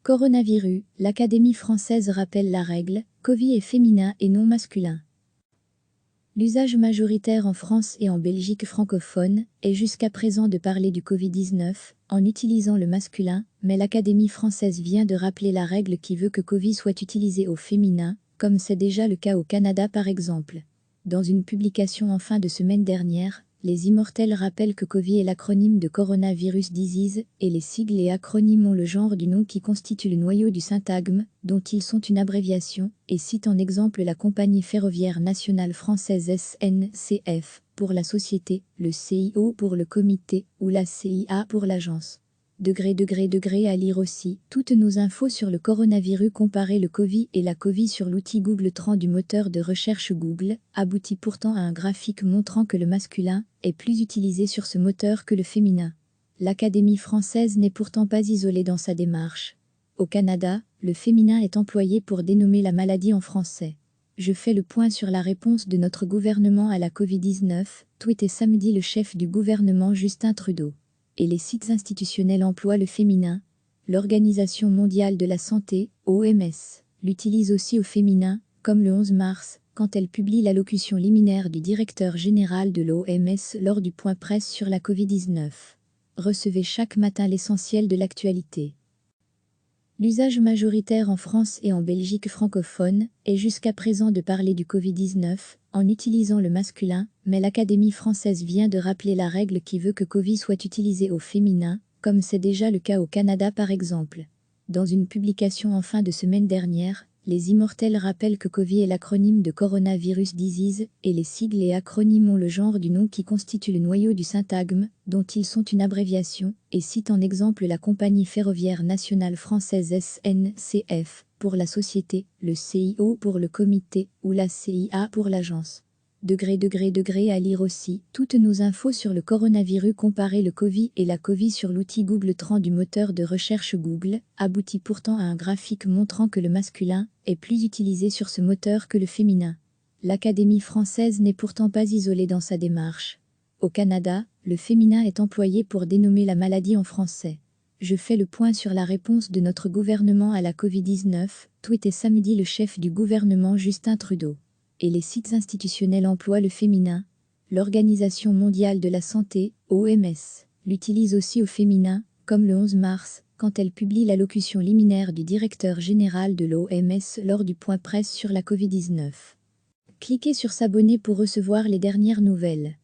Coronavirus, l'Académie française rappelle la règle, Covid est féminin et non masculin. L'usage majoritaire en France et en Belgique francophone est jusqu'à présent de parler du Covid-19 en utilisant le masculin, mais l'Académie française vient de rappeler la règle qui veut que Covid soit utilisé au féminin, comme c'est déjà le cas au Canada par exemple. Dans une publication en fin de semaine dernière, les Immortels rappellent que Covid est l'acronyme de Coronavirus Disease, et les sigles et acronymes ont le genre du nom qui constitue le noyau du syntagme, dont ils sont une abréviation, et citent en exemple la Compagnie ferroviaire nationale française SNCF, pour la société, le CIO pour le comité, ou la CIA pour l'agence. À lire aussi, toutes nos infos sur le coronavirus comparer le Covid et la Covid sur l'outil Google Trends du moteur de recherche Google, aboutit pourtant à un graphique montrant que le masculin est plus utilisé sur ce moteur que le féminin. L'Académie française n'est pourtant pas isolée dans sa démarche. Au Canada, le féminin est employé pour dénommer la maladie en français. Je fais le point sur la réponse de notre gouvernement à la Covid-19, tweeté samedi le chef du gouvernement Justin Trudeau. Et les sites institutionnels emploient le féminin. L'Organisation mondiale de la santé, OMS, l'utilise aussi au féminin, comme le 11 mars, quand elle publie l'allocution liminaire du directeur général de l'OMS lors du point presse sur la Covid-19. Recevez chaque matin l'essentiel de l'actualité. L'usage majoritaire en France et en Belgique francophone est jusqu'à présent de parler du Covid-19 en utilisant le masculin, mais l'Académie française vient de rappeler la règle qui veut que Covid soit utilisé au féminin, comme c'est déjà le cas au Canada par exemple. Dans une publication en fin de semaine dernière, les Immortels rappellent que Covid est l'acronyme de Coronavirus Disease, et les sigles et acronymes ont le genre du nom qui constitue le noyau du syntagme, dont ils sont une abréviation, et citent en exemple la Compagnie ferroviaire nationale française SNCF, pour la société, le CIO pour le comité, ou la CIA pour l'agence. À lire aussi, toutes nos infos sur le coronavirus comparer le Covid et la Covid sur l'outil Google Trends du moteur de recherche Google, aboutit pourtant à un graphique montrant que le masculin est plus utilisé sur ce moteur que le féminin. L'Académie française n'est pourtant pas isolée dans sa démarche. Au Canada, le féminin est employé pour dénommer la maladie en français. Je fais le point sur la réponse de notre gouvernement à la Covid-19, tweeté samedi le chef du gouvernement Justin Trudeau. Et les sites institutionnels emploient le féminin. L'Organisation mondiale de la santé, OMS, l'utilise aussi au féminin, comme le 11 mars, quand elle publie l'allocution liminaire du directeur général de l'OMS lors du point presse sur la Covid-19. Cliquez sur s'abonner pour recevoir les dernières nouvelles.